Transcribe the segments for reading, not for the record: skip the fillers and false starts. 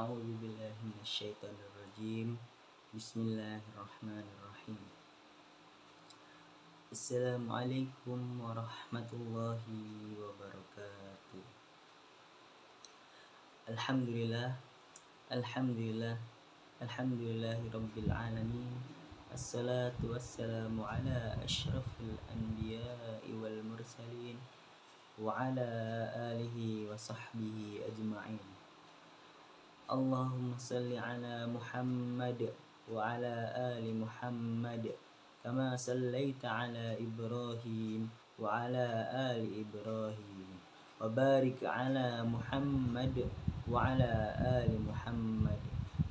A'udzubillahi minasyaitonirrajim. Bismillahirrahmanirrahim. Assalamualaikum warahmatullahi wabarakatuh. Alhamdulillah, alhamdulillah, alhamdulillahi rabbil alamin. Assalatu wassalamu ala asyrafil anbiya'i wal mursalin wa ala alihi wa sahbihi ajma'in. Allahumma salli ala Muhammad wa ala ali Muhammad kama sallaita ala Ibrahim wa ala ali Ibrahim wa barik ala Muhammad wa ala ali Muhammad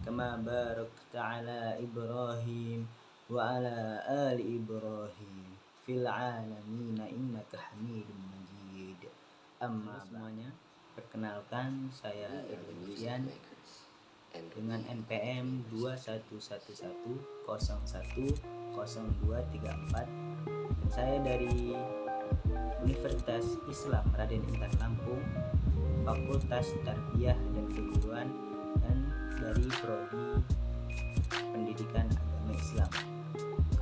kama barakta ala Ibrahim wa ala ali Ibrahim fil alamin innaka Hamidum Majid. Amma semuanya, perkenalkan saya Irfan dengan NPM 2111010234. Saya dari Universitas Islam Raden Intan Lampung, Fakultas Tarbiyah dan Keguruan, dan dari Prodi Pendidikan Agama Islam.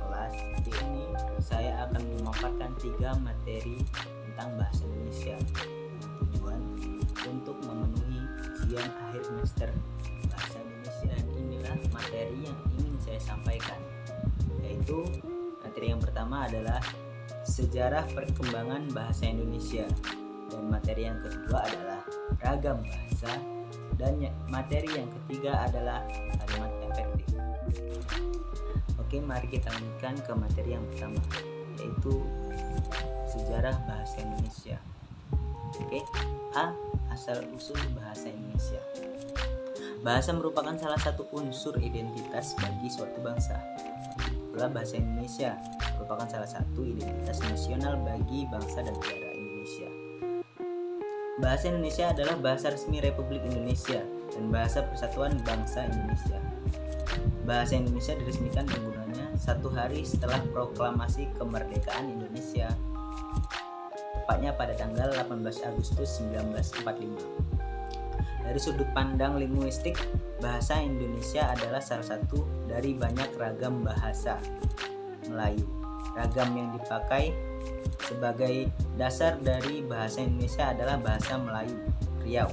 Kelas ini saya akan memaparkan 3 materi tentang bahasa Indonesia. Tujuan untuk memenuhi ujian akhir semester bahasa Indonesia, dan inilah materi yang ingin saya sampaikan, yaitu materi yang pertama adalah sejarah perkembangan bahasa Indonesia, dan materi yang kedua adalah ragam bahasa, dan materi yang ketiga adalah kalimat efektif. Oke, mari kita lanjutkan ke materi yang pertama, yaitu sejarah bahasa Indonesia. Oke, A. Asal-usul bahasa Indonesia. Bahasa merupakan salah satu unsur identitas bagi suatu bangsa. Pula bahasa Indonesia merupakan salah satu identitas nasional bagi bangsa dan negara Indonesia. Bahasa Indonesia adalah bahasa resmi Republik Indonesia dan bahasa persatuan bangsa Indonesia. Bahasa Indonesia diresmikan penggunanya 1 hari setelah proklamasi kemerdekaan Indonesia, tepatnya pada tanggal 18 Agustus 1945. Dari sudut pandang linguistik, bahasa Indonesia adalah salah satu dari banyak ragam bahasa Melayu. Ragam yang dipakai sebagai dasar dari bahasa Indonesia adalah bahasa Melayu Riau,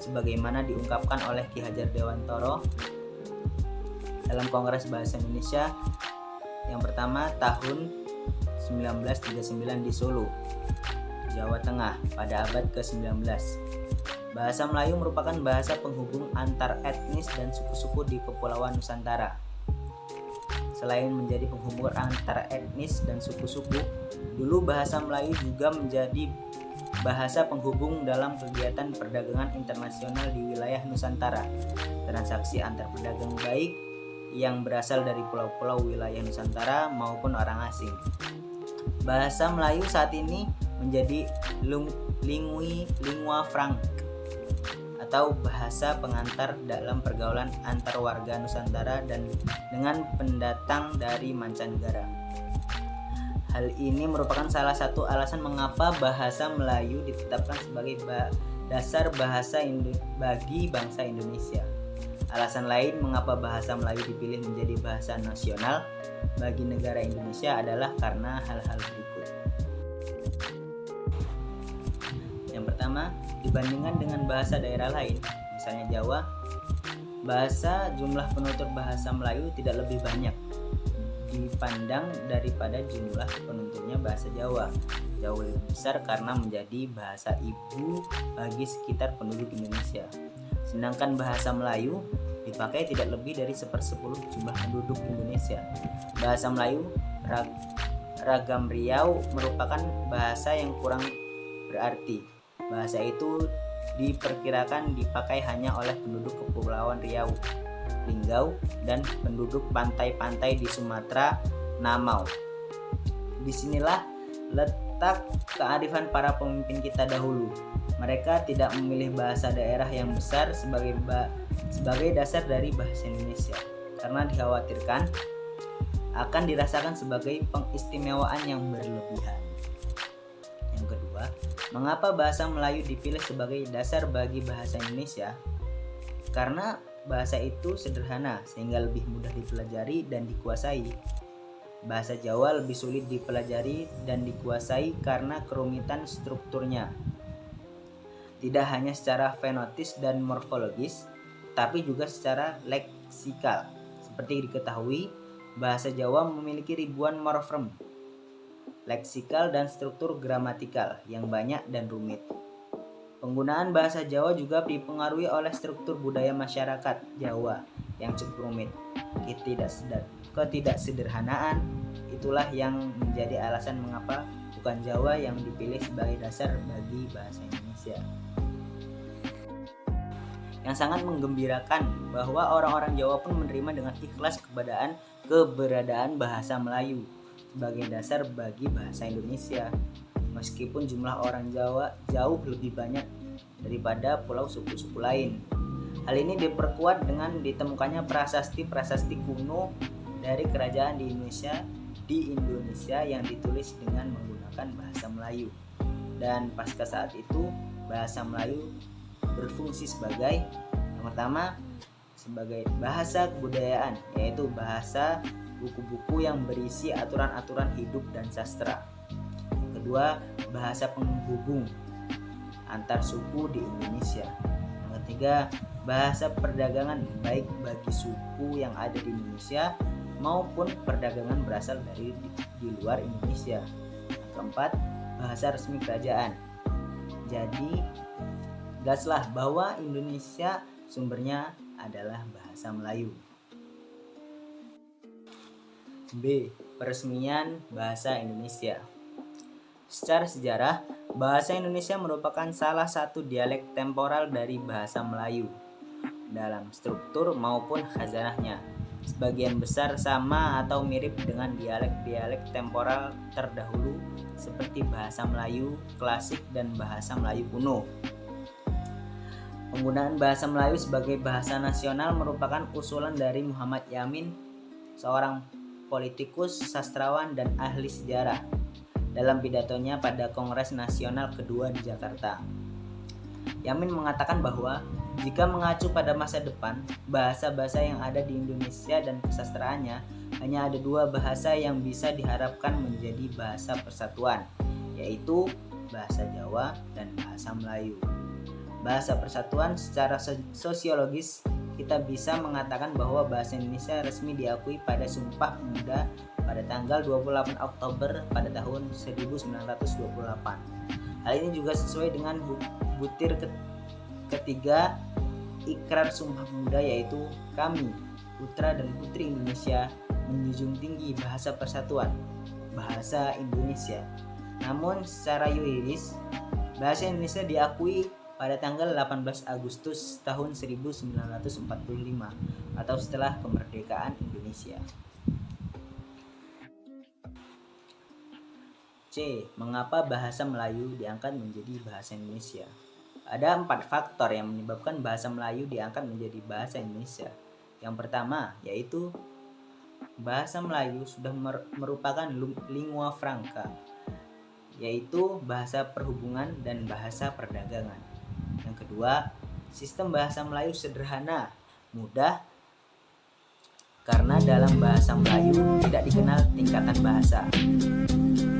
sebagaimana diungkapkan oleh Ki Hajar Dewantoro dalam Kongres Bahasa Indonesia yang pertama tahun 1939 di Solo, Jawa Tengah pada abad ke-19. Bahasa Melayu merupakan bahasa penghubung antar etnis dan suku-suku di Kepulauan Nusantara. Selain menjadi penghubung antar etnis dan suku-suku, dulu bahasa Melayu juga menjadi bahasa penghubung dalam kegiatan perdagangan internasional di wilayah Nusantara. Transaksi antar pedagang baik yang berasal dari pulau-pulau wilayah Nusantara maupun orang asing. Bahasa Melayu saat ini menjadi lingua franca atau bahasa pengantar dalam pergaulan antar warga Nusantara dan dengan pendatang dari mancanegara. Hal ini merupakan salah satu alasan mengapa bahasa Melayu ditetapkan sebagai dasar bahasa bagi bangsa Indonesia. Alasan lain mengapa bahasa Melayu dipilih menjadi bahasa nasional bagi negara Indonesia adalah karena hal-hal berikut. Yang pertama, dibandingkan dengan bahasa daerah lain, misalnya Jawa, jumlah penutur bahasa Melayu tidak lebih banyak dipandang daripada jumlah penuturnya bahasa Jawa. Jauh lebih besar karena menjadi bahasa ibu bagi sekitar penduduk Indonesia. Sedangkan bahasa Melayu dipakai tidak lebih dari 1/10 jumlah penduduk Indonesia. Bahasa Melayu ragam Riau merupakan bahasa yang kurang berarti. Bahasa itu diperkirakan dipakai hanya oleh penduduk Kepulauan Riau, Linggau, dan penduduk pantai-pantai di Sumatera, Namau. Disinilah letak kearifan para pemimpin kita dahulu. Mereka tidak memilih bahasa daerah yang besar sebagai dasar dari bahasa Indonesia, karena dikhawatirkan akan dirasakan sebagai pengistimewaan yang berlebihan. Yang kedua, mengapa bahasa Melayu dipilih sebagai dasar bagi bahasa Indonesia? karena bahasa itu sederhana sehingga lebih mudah dipelajari dan dikuasai. Bahasa Jawa lebih sulit dipelajari dan dikuasai karena kerumitan strukturnya. Tidak hanya secara fenotis dan morfologis, tapi juga secara leksikal. Seperti diketahui, bahasa Jawa memiliki ribuan morfem, leksikal dan struktur gramatikal yang banyak dan rumit. Penggunaan bahasa Jawa juga dipengaruhi oleh struktur budaya masyarakat Jawa yang cukup rumit. Ketidaksederhanaan itulah yang menjadi alasan mengapa bukan Jawa yang dipilih sebagai dasar bagi bahasa Indonesia. Yang sangat menggembirakan bahwa orang-orang Jawa pun menerima dengan ikhlas keberadaan bahasa Melayu sebagai dasar bagi bahasa Indonesia, meskipun jumlah orang Jawa jauh lebih banyak daripada pulau suku-suku lain. Hal ini diperkuat dengan ditemukannya prasasti-prasasti kuno dari kerajaan di Indonesia yang ditulis dengan menggunakan bahasa Melayu. Dan pasca saat itu, bahasa Melayu berfungsi sebagai yang pertama sebagai bahasa kebudayaan, yaitu bahasa buku-buku yang berisi aturan-aturan hidup dan sastra. Yang kedua, bahasa penghubung antar suku di Indonesia. Yang ketiga, bahasa perdagangan baik bagi suku yang ada di Indonesia maupun perdagangan berasal dari di luar Indonesia. Yang keempat, bahasa resmi kerajaan. Jadi, jelaslah bahwa Indonesia sumbernya adalah bahasa Melayu. B. Peresmian bahasa Indonesia. Secara sejarah, bahasa Indonesia merupakan salah satu dialek temporal dari bahasa Melayu dalam struktur maupun khazanahnya. Sebagian besar sama atau mirip dengan dialek-dialek temporal terdahulu seperti bahasa Melayu klasik dan bahasa Melayu kuno. Penggunaan bahasa Melayu sebagai bahasa nasional merupakan usulan dari Muhammad Yamin, seorang politikus, sastrawan, dan ahli sejarah, dalam pidatonya pada Kongres Nasional kedua di Jakarta. Yamin mengatakan bahwa jika mengacu pada masa depan, bahasa-bahasa yang ada di Indonesia dan kesastraannya, hanya ada dua bahasa yang bisa diharapkan menjadi bahasa persatuan, yaitu bahasa Jawa dan bahasa Melayu. Bahasa persatuan secara sosiologis, kita bisa mengatakan bahwa bahasa Indonesia resmi diakui pada Sumpah Pemuda pada tanggal 28 Oktober pada tahun 1928. Hal ini juga sesuai dengan butir ketiga Ikrar Sumpah Pemuda, yaitu kami, putra dan putri Indonesia, menjunjung tinggi bahasa persatuan, bahasa Indonesia. Namun secara yuridis, bahasa Indonesia diakui pada tanggal 18 Agustus tahun 1945 atau setelah kemerdekaan Indonesia. C. Mengapa bahasa Melayu diangkat menjadi bahasa Indonesia? Ada 4 faktor yang menyebabkan bahasa Melayu diangkat menjadi bahasa Indonesia. Yang pertama, yaitu bahasa Melayu sudah merupakan lingua franca, yaitu bahasa perhubungan dan bahasa perdagangan. Yang kedua, sistem bahasa Melayu sederhana, mudah, karena dalam bahasa Melayu tidak dikenal tingkatan bahasa,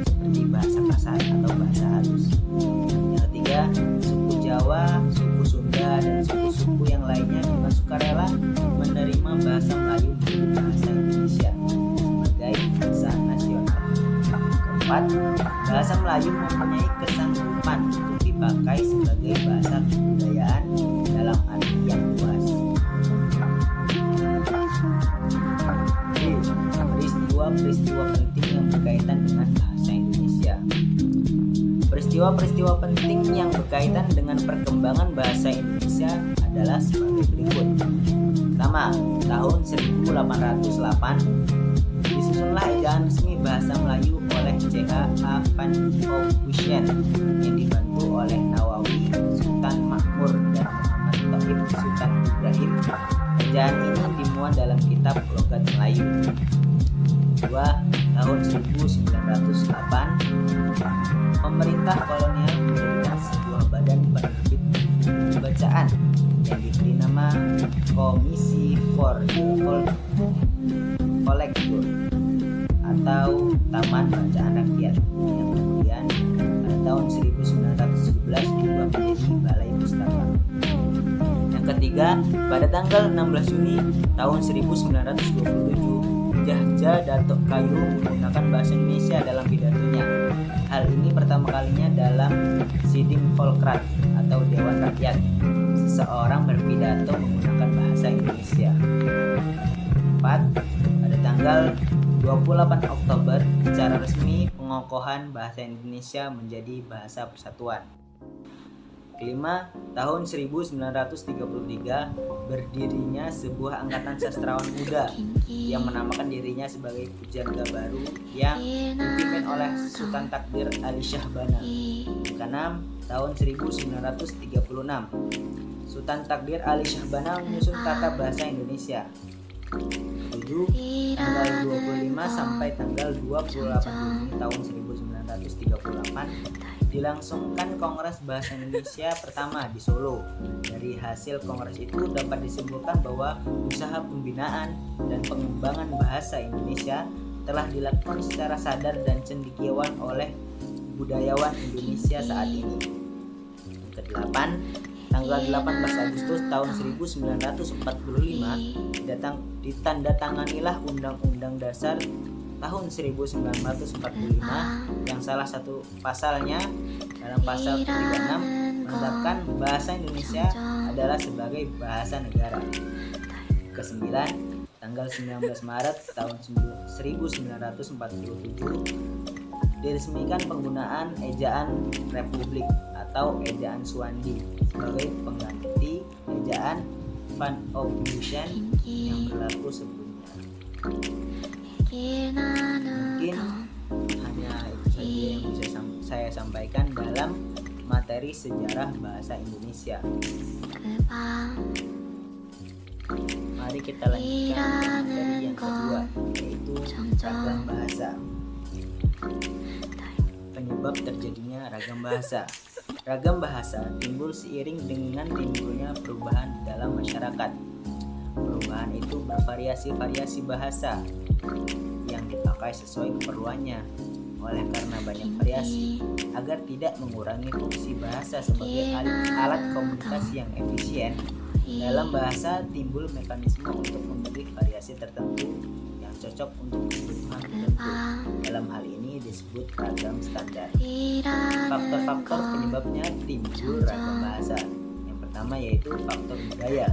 seperti bahasa kasar atau bahasa halus. Yang ketiga, suku Jawa, suku Sunda, dan suku-suku yang lainnya dengan sukarela menerima bahasa Melayu menjadi bahasa Indonesia sebagai bahasa nasional. Keempat, bahasa Melayu mempunyai kesanggupan untuk dipakai sebagai bahasa kebudayaan dalam arti yang luas. Peristiwa-peristiwa penting yang berkaitan dengan bahasa Indonesia. Peristiwa-peristiwa penting yang berkaitan dengan perkembangan bahasa Indonesia adalah sebagai berikut. Pertama, tahun 1808 disusunlah ejaan resmi bahasa Melayu oleh C.H.A. van Ophuijsen yang dibantu oleh Nawawi, Sultan Makmur, dan Muhammad Thaib Sultan Ibrahim. Ejaan ini dimuat dalam kitab Logat Melayu. Kedua, tahun 1908 pemerintah kolonial mendirikan sebuah badan penerbit bacaan yang diberi nama Komisi for the Folklore atau Taman Bacaan Rakyat yang kemudian pada tahun 1917 diubah menjadi Balai Pustaka. Yang ketiga, pada tanggal 16 Juni tahun 1927, Yahya Datuk Kayu menggunakan bahasa Indonesia dalam pidatonya. Hal ini pertama kalinya dalam Siding Volkrat atau Dewan Rakyat. Seseorang berpidato menggunakan bahasa Indonesia. 4. Pada tanggal 28 Oktober secara resmi pengokohan bahasa Indonesia menjadi bahasa persatuan. Kelima, tahun 1933 berdirinya sebuah angkatan sastrawan muda yang menamakan dirinya sebagai Pujangga Baru yang dipimpin oleh Sultan Takdir Ali Shah Bana. Keenam, tahun 1936 Sultan Takdir Ali Shah Bana menyusun Tata Bahasa Indonesia. 7. Tanggal 25 sampai tanggal 28 Juni tahun 1938 dilangsungkan Kongres Bahasa Indonesia pertama di Solo. Dari hasil kongres itu dapat disimpulkan bahwa usaha pembinaan dan pengembangan bahasa Indonesia telah dilakukan secara sadar dan cendekiawan oleh budayawan Indonesia saat ini. Yang ke-8, tanggal 18 Agustus tahun 1945 ditandatanganilah Undang-Undang Dasar tahun 1945 yang salah satu pasalnya dalam pasal 36 menetapkan bahasa Indonesia adalah sebagai bahasa negara. Ke-9, tanggal 19 Maret tahun 1947 diresmikan penggunaan ejaan Republik atau ejaan Suwandi sebagai pengganti ejaan Van Oblution yang berlaku sebelumnya. Mungkin hanya itu saja yang bisa saya sampaikan dalam materi sejarah bahasa Indonesia. Mari kita lanjutkan ke materi yang kedua, yaitu ragam bahasa. Penyebab terjadinya ragam bahasa. Ragam bahasa timbul seiring dengan timbulnya perubahan di dalam masyarakat. Perubahan itu bervariasi-variasi bahasa yang dipakai sesuai keperluannya. Oleh karena banyak variasi, agar tidak mengurangi fungsi bahasa sebagai alat komunikasi yang efisien, dalam bahasa timbul mekanisme untuk memilih variasi tertentu yang cocok untuk kebutuhan tertentu. Dalam hal ini disebut ragam standar. Faktor-faktor penyebabnya timbul ragam bahasa. Yang pertama yaitu faktor budaya.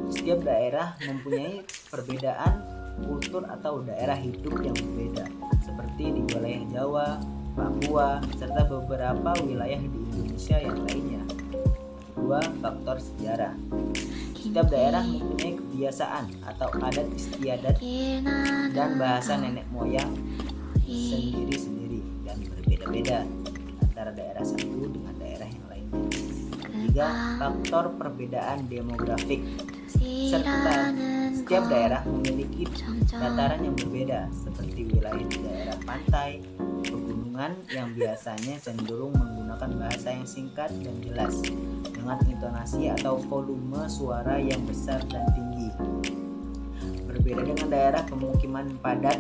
Setiap daerah mempunyai perbedaan kultur atau daerah hidup yang berbeda, seperti di wilayah Jawa, Papua, serta beberapa wilayah di Indonesia yang lainnya. Kedua, faktor sejarah. Setiap daerah mempunyai kebiasaan atau adat istiadat dan bahasa nenek moyang sendiri-sendiri dan berbeda-beda antara daerah satu dengan daerah yang lainnya. Ketiga, faktor perbedaan demografik. Serta setiap daerah memiliki dataran yang berbeda, seperti wilayah di daerah pantai, pegunungan yang biasanya cenderung menggunakan bahasa yang singkat dan jelas, dengan intonasi atau volume suara yang besar dan tinggi. Berbeda dengan daerah pemukiman padat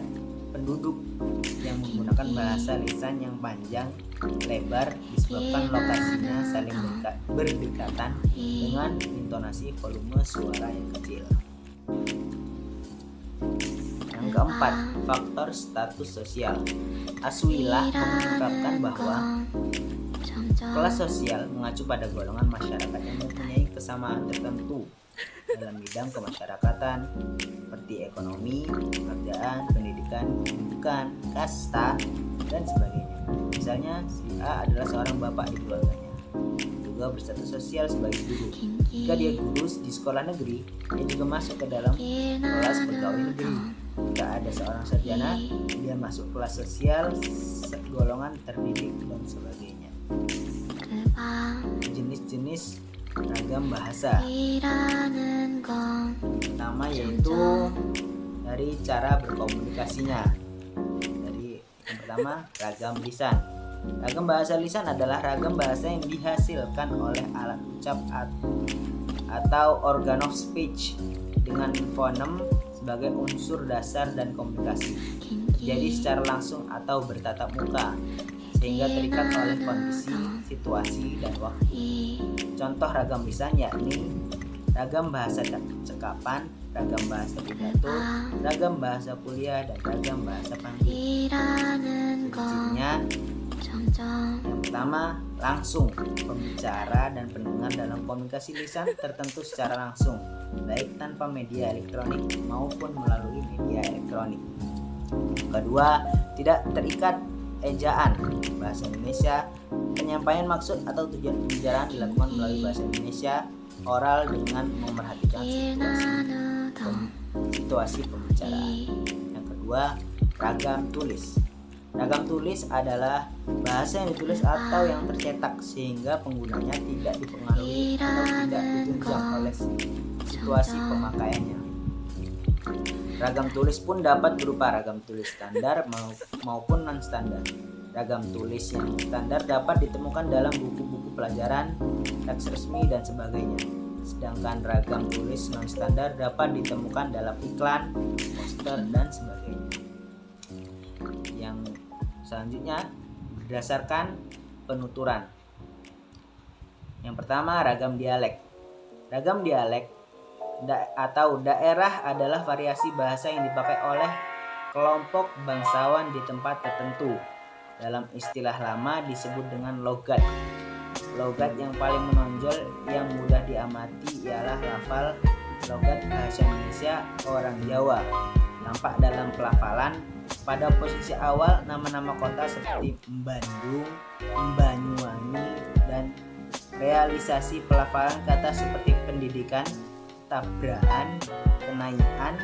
penduduk yang menggunakan bahasa lisan yang panjang lebar disebabkan lokasinya saling berdekatan dengan intonasi volume suara yang kecil. Yang keempat, faktor status sosial. Aswilah mengungkapkan bahwa kelas sosial mengacu pada golongan masyarakat yang mempunyai kesamaan tertentu dalam bidang kemasyarakatan seperti ekonomi, pekerjaan, pendidikan, kedudukan, kasta, dan sebagainya. Misalnya, si A adalah seorang bapak di keluarganya, juga berstatus sosial sebagai guru. Jika dia guru di sekolah negeri, dia juga masuk ke dalam kelas pegawai negeri. Jika ada seorang sarjana, dia masuk kelas sosial golongan terdidik dan sebagainya. Jenis-jenis ragam bahasa. Pertama yaitu dari cara berkomunikasinya. Yang pertama, ragam lisan. Ragam bahasa lisan adalah ragam bahasa yang dihasilkan oleh alat ucap atau organ of speech dengan fonem sebagai unsur dasar dan komunikasi, terjadi secara langsung atau bertatap muka, sehingga terikat oleh kondisi, situasi, dan waktu. Contoh ragam lisan yakni ragam bahasa cekapan, ragam bahasa pidato, ragam bahasa kuliah, dan ragam bahasa panggil. Ciri-cirinya: yang pertama, langsung. Pembicara dan pendengar dalam komunikasi lisan tertentu secara langsung, baik tanpa media elektronik maupun melalui media elektronik. Kedua, tidak terikat ejaan. Bahasa Indonesia, penyampaian maksud atau tujuan pembicaraan dilakukan melalui bahasa Indonesia oral dengan memerhatikan situasi pembicaraan. Yang kedua, ragam tulis. Ragam tulis adalah bahasa yang ditulis atau yang tercetak sehingga penggunanya tidak dipengaruhi atau tidak ditunjang oleh situasi pemakaiannya. Ragam tulis pun dapat berupa ragam tulis standar maupun non-standar. Ragam tulis yang standar dapat ditemukan dalam buku-buku pelajaran, teks resmi, dan sebagainya. Sedangkan ragam tulis non-standar dapat ditemukan dalam iklan, poster, dan sebagainya. Yang selanjutnya, berdasarkan penuturan. Yang pertama, ragam dialek. Ragam dialek atau daerah adalah variasi bahasa yang dipakai oleh kelompok bangsawan di tempat tertentu. Dalam istilah lama disebut dengan logat. Logat yang paling menonjol yang mudah diamati ialah lafal logat bahasa Indonesia orang Jawa. Nampak dalam pelafalan pada posisi awal nama-nama kota seperti Bandung, Banyuwangi, dan realisasi pelafalan kata seperti pendidikan, tabrakan, kenaian,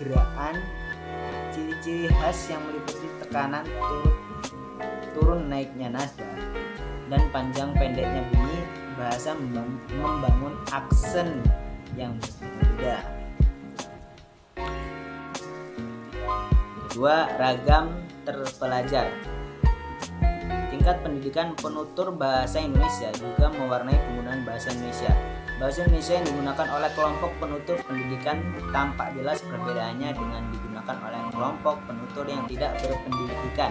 gerakan. Ciri-ciri khas yang meliputi tekanan turun naiknya nada dan panjang pendeknya bunyi bahasa membangun aksen yang berbeda. Kedua, ragam terpelajar. Tingkat pendidikan penutur bahasa Indonesia juga mewarnai penggunaan bahasa Indonesia. Bahasa Indonesia yang digunakan oleh kelompok penutur pendidikan tampak jelas perbedaannya dengan digunakan oleh kelompok penutur yang tidak berpendidikan,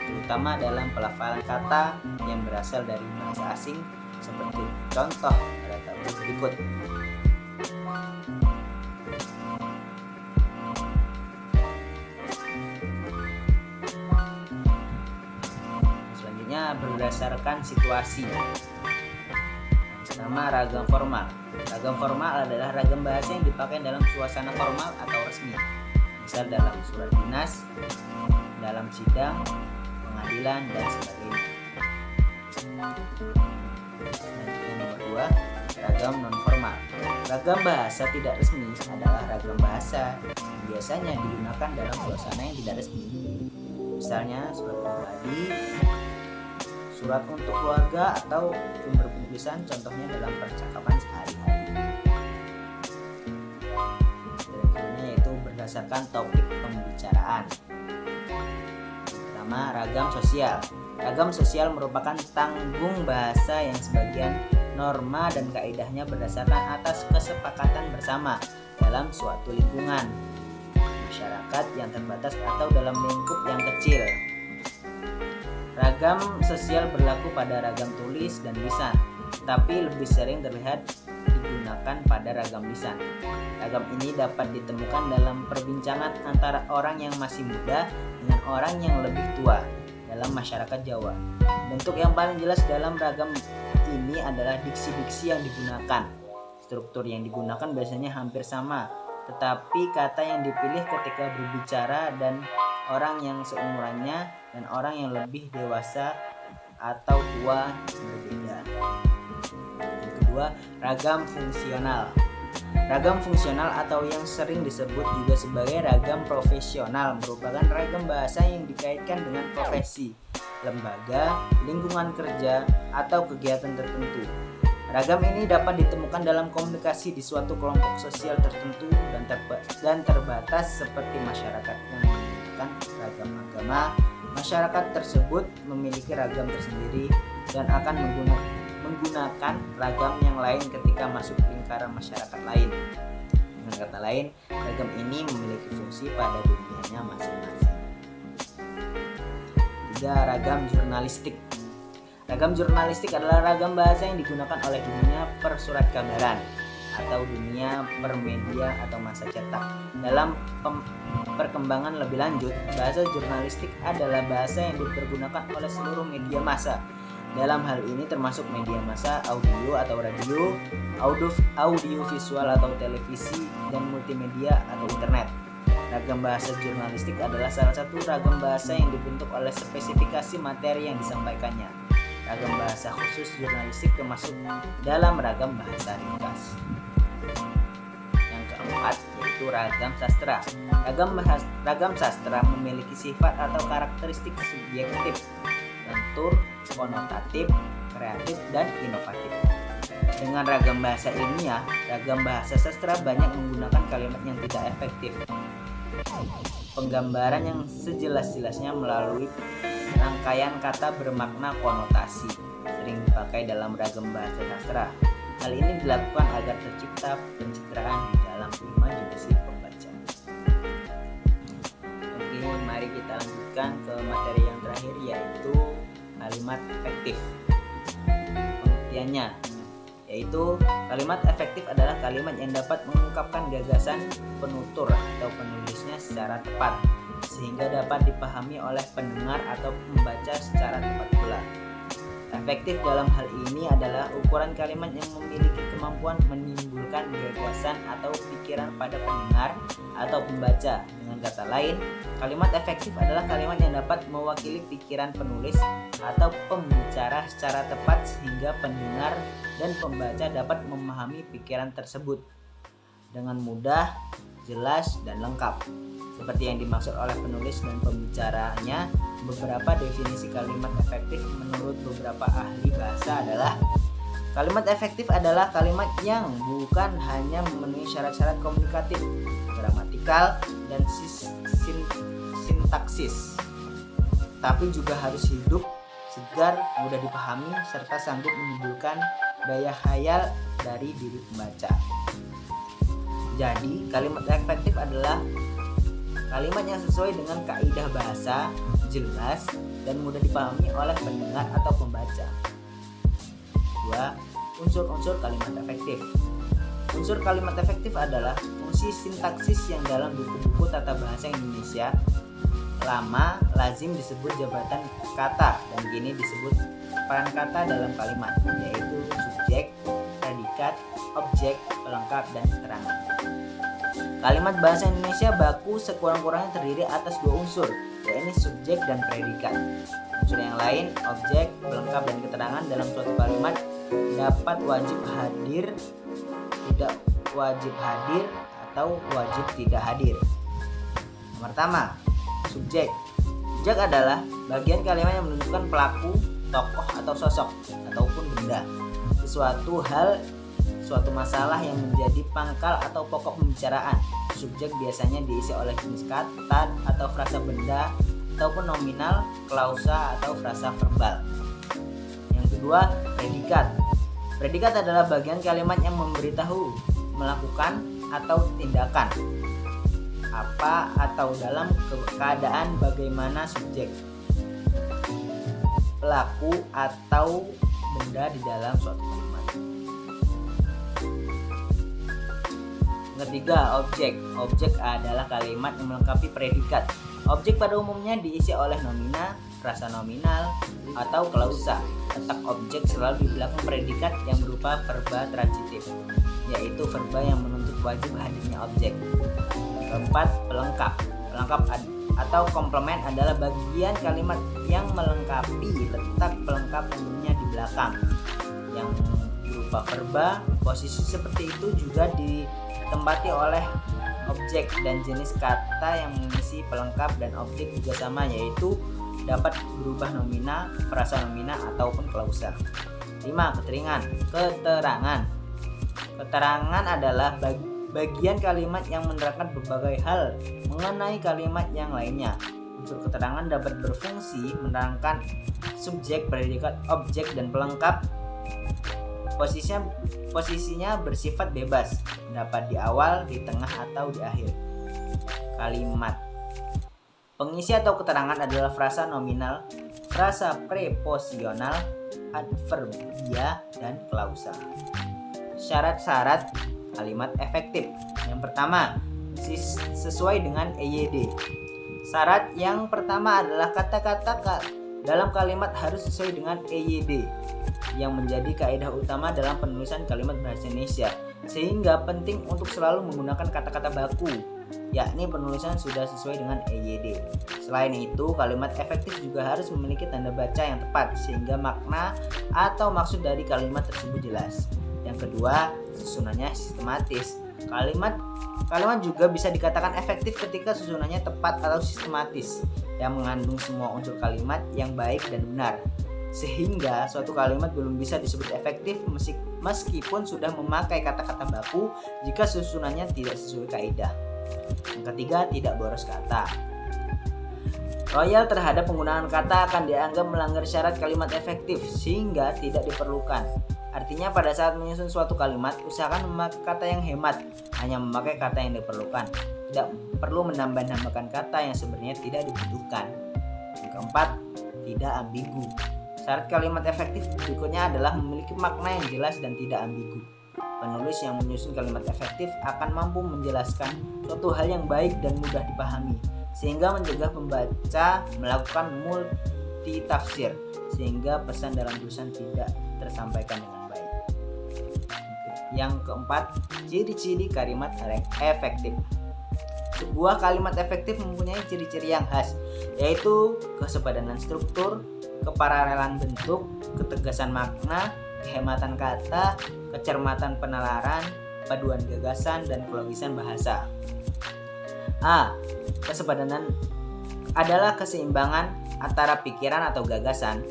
terutama dalam pelafalan kata yang berasal dari bahasa asing seperti contoh pada tabel berikut. Selanjutnya, berdasarkan situasi. Pertama, ragam formal. Ragam formal adalah ragam bahasa yang dipakai dalam suasana formal atau resmi, misal dalam surat dinas, dalam sidang, pengadilan, dan sebagainya. Yang nomor 2, ragam non formal. Ragam bahasa tidak resmi adalah ragam bahasa yang biasanya digunakan dalam suasana yang tidak resmi, misalnya surat pribadi, surat untuk keluarga, atau sumber penulisan, contohnya dalam percakapan sehari-hari. Berikutnya yaitu berdasarkan topik pembicaraan. Pertama, ragam sosial. Ragam sosial merupakan tanggung bahasa yang sebagian norma dan kaidahnya berdasarkan atas kesepakatan bersama dalam suatu lingkungan, masyarakat yang terbatas atau dalam lingkup yang kecil. Ragam sosial berlaku pada ragam tulis dan lisan, tapi lebih sering terlihat digunakan pada ragam lisan. Ragam ini dapat ditemukan dalam perbincangan antara orang yang masih muda dengan orang yang lebih tua dalam masyarakat Jawa. Bentuk yang paling jelas dalam ragam ini adalah diksi-diksi yang digunakan. Struktur yang digunakan biasanya hampir sama, tetapi kata yang dipilih ketika berbicara dan orang yang seumurannya dan orang yang lebih dewasa atau tua berbeda. Yang kedua, ragam fungsional. Ragam fungsional atau yang sering disebut juga sebagai ragam profesional merupakan ragam bahasa yang dikaitkan dengan profesi, lembaga, lingkungan kerja, atau kegiatan tertentu. Ragam ini dapat ditemukan dalam komunikasi di suatu kelompok sosial tertentu dan terbatas seperti masyarakat yang memiliki ragam agama. Masyarakat tersebut memiliki ragam tersendiri dan akan menggunakan ragam yang lain ketika masuk lingkaran masyarakat lain. Dengan kata lain, ragam ini memiliki fungsi pada dunianya masing-masing. 3. Ragam jurnalistik. Ragam jurnalistik adalah ragam bahasa yang digunakan oleh dunia persurat kabaran atau dunia permedia atau masa cetak. Dalam perkembangan lebih lanjut, bahasa jurnalistik adalah bahasa yang dipergunakan oleh seluruh media massa. Dalam hal ini termasuk media massa audio atau radio, audio visual atau televisi, dan multimedia atau internet. Ragam bahasa jurnalistik adalah salah satu ragam bahasa yang dibentuk oleh spesifikasi materi yang disampaikannya. Ragam bahasa khusus jurnalistik termasuk dalam ragam bahasa ringkas. Yang keempat yaitu ragam sastra. Ragam sastra memiliki sifat atau karakteristik subjektif, lentur, konotatif, kreatif, dan inovatif. Dengan ragam bahasa ilmiah, ragam bahasa sastra banyak menggunakan kalimat yang tidak efektif, penggambaran yang sejelas-jelasnya melalui rangkaian kata bermakna konotasi, sering dipakai dalam ragam bahasa sastra. Hal ini dilakukan agar tercipta pencitraan di dalam imajinasi pembaca. Oke, mari kita lanjutkan ke materi yang terakhir, yaitu kalimat efektif. Pengertiannya yaitu kalimat efektif adalah kalimat yang dapat mengungkapkan gagasan penutur atau penulisnya secara tepat, sehingga dapat dipahami oleh pendengar atau pembaca secara tepat pula. Efektif dalam hal ini adalah ukuran kalimat yang memiliki kemampuan menimbulkan gagasan atau pikiran pada pendengar atau pembaca. Dengan kata lain, kalimat efektif adalah kalimat yang dapat mewakili pikiran penulis atau pembicara secara tepat, sehingga pendengar dan pembaca dapat memahami pikiran tersebut dengan mudah, jelas, dan lengkap. Seperti yang dimaksud oleh penulis dan pembicaranya, beberapa definisi kalimat efektif menurut beberapa ahli bahasa adalah: kalimat efektif adalah kalimat yang bukan hanya memenuhi syarat-syarat komunikatif, gramatikal, dan sintaksis, tapi juga harus hidup, segar, mudah dipahami, serta sanggup menimbulkan daya khayal dari diri pembaca. Jadi, kalimat efektif adalah kalimat yang sesuai dengan kaidah bahasa, jelas, dan mudah dipahami oleh pendengar atau pembaca. 2. Unsur-unsur kalimat efektif. Unsur kalimat efektif adalah fungsi sintaksis yang dalam buku-buku tata bahasa Indonesia lama lazim disebut jabatan kata, dan kini disebut peran kata dalam kalimat, yaitu subjek, predikat, objek, pelengkap, dan keterangan. Kalimat bahasa Indonesia baku sekurang-kurangnya terdiri atas 2 unsur, yaitu subjek dan predikat. Unsur yang lain, objek, pelengkap, dan keterangan dalam suatu kalimat dapat wajib hadir, tidak wajib hadir, atau wajib tidak hadir. Yang pertama, subjek. Subjek adalah bagian kalimat yang menunjukkan pelaku, tokoh, atau sosok, ataupun benda, sesuatu hal, suatu masalah yang menjadi pangkal atau pokok pembicaraan. Subjek biasanya diisi oleh jenis kata atau frasa benda, ataupun nominal, klausa, atau frasa verbal. Yang kedua, predikat. Predikat adalah bagian kalimat yang memberitahu, melakukan, atau tindakan apa atau dalam keadaan bagaimana subjek, pelaku, atau benda di dalam suatu kalimat. Ketiga, objek. Objek adalah kalimat yang melengkapi predikat. Objek pada umumnya diisi oleh nomina, frasa nominal, atau klausa. Letak objek selalu di belakang predikat yang berupa verba transitif, yaitu verba yang menuntut wajib hadirnya objek. Keempat, pelengkap. Pelengkap atau komplement adalah bagian kalimat yang melengkapi letak pelengkap umumnya di belakang, yang berupa verba. Posisi seperti itu juga ditempati oleh objek, dan jenis kata yang mengisi pelengkap dan objek juga sama, yaitu dapat berubah nomina, frasa nomina, ataupun klausa. 5. Keterangan. Keterangan adalah bagian kalimat yang menerangkan berbagai hal mengenai kalimat yang lainnya. Unsur keterangan dapat berfungsi menerangkan subjek, predikat, objek, dan pelengkap Posisinya bersifat bebas, dapat di awal, di tengah, atau di akhir kalimat. Pengisi atau keterangan adalah frasa nominal, frasa preposisional, adverbia, dan klausa. Syarat-syarat kalimat efektif. Yang pertama, sesuai dengan EYD. Syarat yang pertama adalah kata-kata dalam kalimat harus sesuai dengan EYD yang menjadi kaidah utama dalam penulisan kalimat bahasa Indonesia, sehingga penting untuk selalu menggunakan kata-kata baku, yakni penulisan sudah sesuai dengan EYD. Selain itu, kalimat efektif juga harus memiliki tanda baca yang tepat sehingga makna atau maksud dari kalimat tersebut jelas. Yang kedua, susunannya sistematis. Kalimat juga bisa dikatakan efektif ketika susunannya tepat atau sistematis, yang mengandung semua unsur kalimat yang baik dan benar, sehingga suatu kalimat belum bisa disebut efektif meskipun sudah memakai kata-kata baku jika susunannya tidak sesuai kaidah. Yang ketiga, tidak boros kata. Royal terhadap penggunaan kata akan dianggap melanggar syarat kalimat efektif sehingga tidak diperlukan. Artinya pada saat menyusun suatu kalimat, usahakan memakai kata yang hemat, hanya memakai kata yang diperlukan. Tidak perlu menambah-nambahkan kata yang sebenarnya tidak dibutuhkan. Yang keempat, tidak ambigu. Syarat kalimat efektif berikutnya adalah memiliki makna yang jelas dan tidak ambigu. Penulis yang menyusun kalimat efektif akan mampu menjelaskan suatu hal yang baik dan mudah dipahami, sehingga mencegah pembaca melakukan multitafsir, sehingga pesan dalam tulisan tidak tersampaikan dengan baik. Yang keempat, ciri-ciri kalimat efektif. Sebuah kalimat efektif mempunyai ciri-ciri yang khas, yaitu kesepadanan struktur, keparalelan bentuk, ketegasan makna, kehematan kata, kecermatan penalaran, paduan gagasan, dan kelogisan bahasa. A. Kesepadanan adalah keseimbangan antara pikiran atau gagasan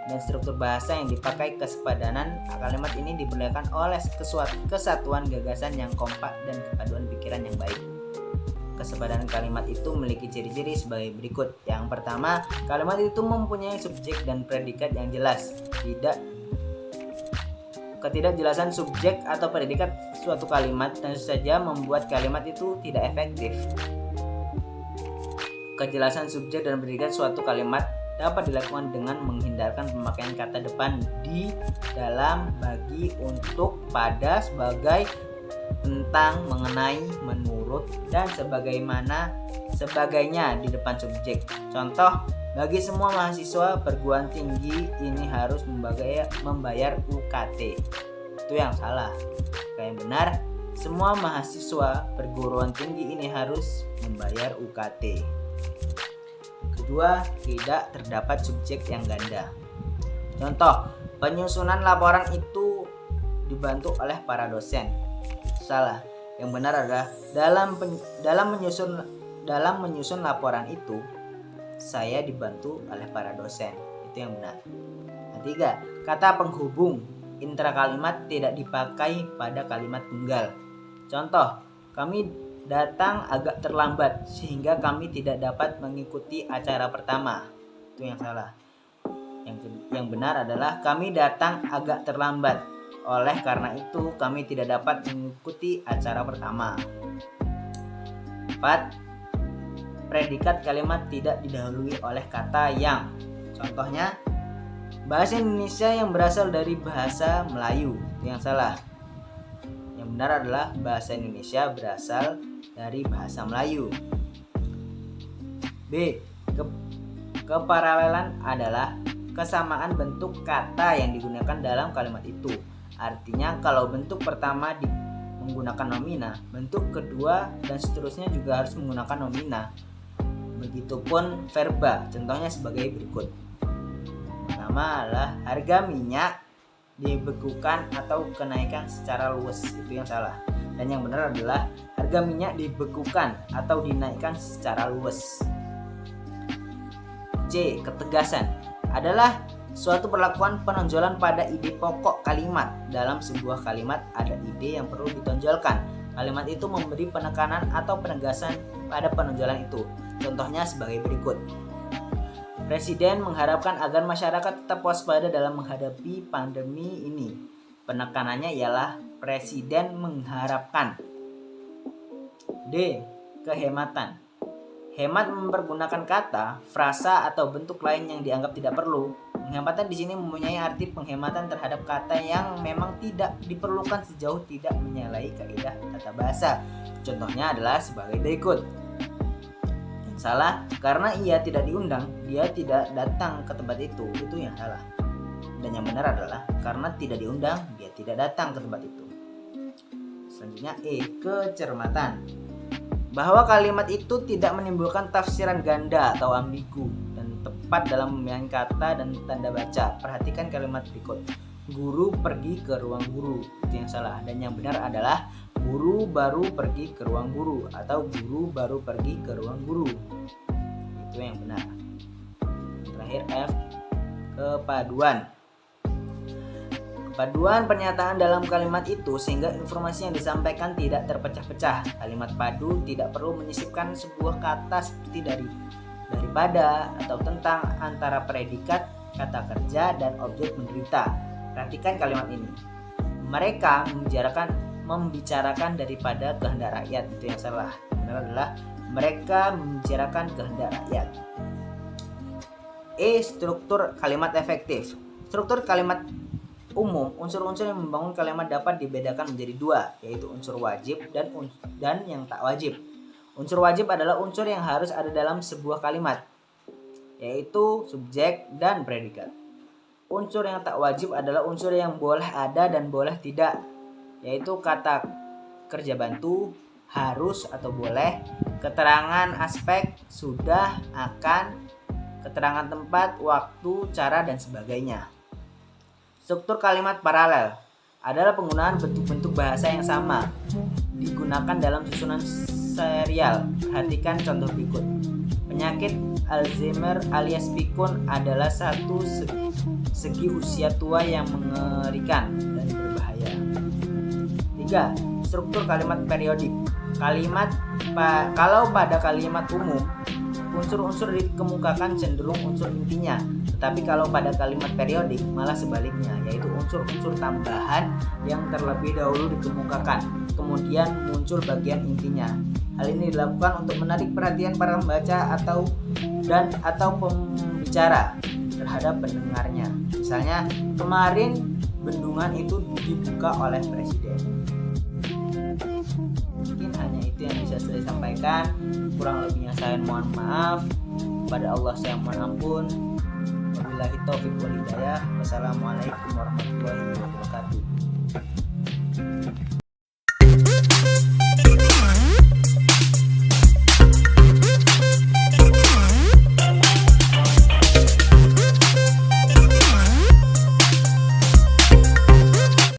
dan struktur bahasa yang dipakai. Kesepadanan kalimat ini diperlihatkan oleh kesatuan gagasan yang kompak dan kepaduan pikiran yang baik. Kesepadanan kalimat itu memiliki ciri-ciri sebagai berikut. Yang pertama, kalimat itu mempunyai subjek dan predikat yang jelas. Ketidakjelasan subjek atau predikat suatu kalimat tentu saja membuat kalimat itu tidak efektif. Kejelasan subjek dan predikat suatu kalimat dapat dilakukan dengan menghindarkan pemakaian kata depan di, dalam, bagi, untuk, pada, sebagai, tentang, mengenai, menurut, dan sebagainya di depan subjek. Contoh, bagi semua mahasiswa perguruan tinggi ini harus membayar UKT. Itu yang salah. Yang benar, semua mahasiswa perguruan tinggi ini harus membayar UKT. Kedua, tidak terdapat subjek yang ganda. Contoh, penyusunan laporan itu dibantu oleh para dosen. Salah. Yang benar adalah dalam menyusun laporan itu saya dibantu oleh para dosen. Itu yang benar. Ketiga, kata penghubung intra-kalimat tidak dipakai pada kalimat tunggal. Contoh, kami datang agak terlambat sehingga kami tidak dapat mengikuti acara pertama. Itu yang salah. Yang benar adalah kami datang agak terlambat. Oleh karena itu kami tidak dapat mengikuti acara pertama. 4. Predikat kalimat tidak didahului oleh kata yang. Contohnya, bahasa Indonesia yang berasal dari bahasa Melayu. Yang salah. Yang benar adalah bahasa Indonesia berasal dari bahasa Melayu. B. Keparalelan adalah kesamaan bentuk kata yang digunakan dalam kalimat itu. Artinya kalau bentuk pertama menggunakan nomina, bentuk kedua dan seterusnya juga harus menggunakan nomina. Begitupun verba, contohnya sebagai berikut. Pertama adalah harga minyak dibekukan atau kenaikan secara luas. Itu yang salah. Dan yang benar adalah harga minyak dibekukan atau dinaikkan secara luas. C. Ketegasan adalah suatu perlakuan penonjolan pada ide pokok kalimat. Dalam sebuah kalimat ada ide yang perlu ditonjolkan. Kalimat itu memberi penekanan atau penegasan pada penonjolan itu. Contohnya sebagai berikut. Presiden mengharapkan agar masyarakat tetap waspada dalam menghadapi pandemi ini. Penekanannya ialah Presiden mengharapkan. D. Kehematan. Hemat mempergunakan kata, frasa, atau bentuk lain yang dianggap tidak perlu. Penghematan di sini mempunyai arti penghematan terhadap kata yang memang tidak diperlukan sejauh tidak menyalahi kaidah tata bahasa. Contohnya adalah sebagai berikut. Yang salah, karena ia tidak diundang, dia tidak datang ke tempat itu. Itu yang salah. Dan yang benar adalah karena tidak diundang, dia tidak datang ke tempat itu. Selanjutnya E. Kecermatan. Bahwa kalimat itu tidak menimbulkan tafsiran ganda atau ambigu dan tepat dalam memilih kata dan tanda baca. Perhatikan kalimat berikut. Guru pergi ke ruang guru. Itu yang salah. Dan yang benar adalah guru baru pergi ke ruang guru atau guru baru pergi ke ruang guru. Itu yang benar. Terakhir F. Kepaduan. Paduan pernyataan dalam kalimat itu sehingga informasi yang disampaikan tidak terpecah-pecah. Kalimat padu tidak perlu menyisipkan sebuah kata seperti daripada atau tentang antara predikat, kata kerja, dan objek menderita. Perhatikan kalimat ini. Mereka membicarakan daripada kehendak rakyat. Itu yang salah. Benar adalah mereka membicarakan kehendak rakyat. E. Struktur kalimat efektif. Struktur kalimat umum, unsur-unsur yang membangun kalimat dapat dibedakan menjadi dua, yaitu unsur wajib dan yang tak wajib. Unsur wajib adalah unsur yang harus ada dalam sebuah kalimat, yaitu subjek dan predikat. Unsur yang tak wajib adalah unsur yang boleh ada dan boleh tidak, yaitu kata kerja bantu, harus atau boleh, keterangan aspek, sudah, akan, keterangan tempat, waktu, cara, dan sebagainya. Struktur kalimat paralel adalah penggunaan bentuk-bentuk bahasa yang sama digunakan dalam susunan serial. Perhatikan contoh berikut. Penyakit Alzheimer alias pikun adalah satu segi usia tua yang mengerikan dan berbahaya. 3. Struktur kalimat periodik. Kalau pada kalimat umum, unsur-unsur dikemukakan cenderung unsur intinya, tetapi kalau pada kalimat periodik malah sebaliknya, yaitu unsur-unsur tambahan yang terlebih dahulu dikemukakan, kemudian muncul bagian intinya. Hal ini dilakukan untuk menarik perhatian para pembaca atau pembicara terhadap pendengarnya. Misalnya, kemarin bendungan itu dibuka oleh presiden. Mungkin hanya itu yang bisa saya sampaikan. Kurang lebihnya saya mohon maaf. Kepada Allah saya mohon ampun. Wabillahi taufiq wal hidayah. Wassalamualaikum warahmatullahi wabarakatuh.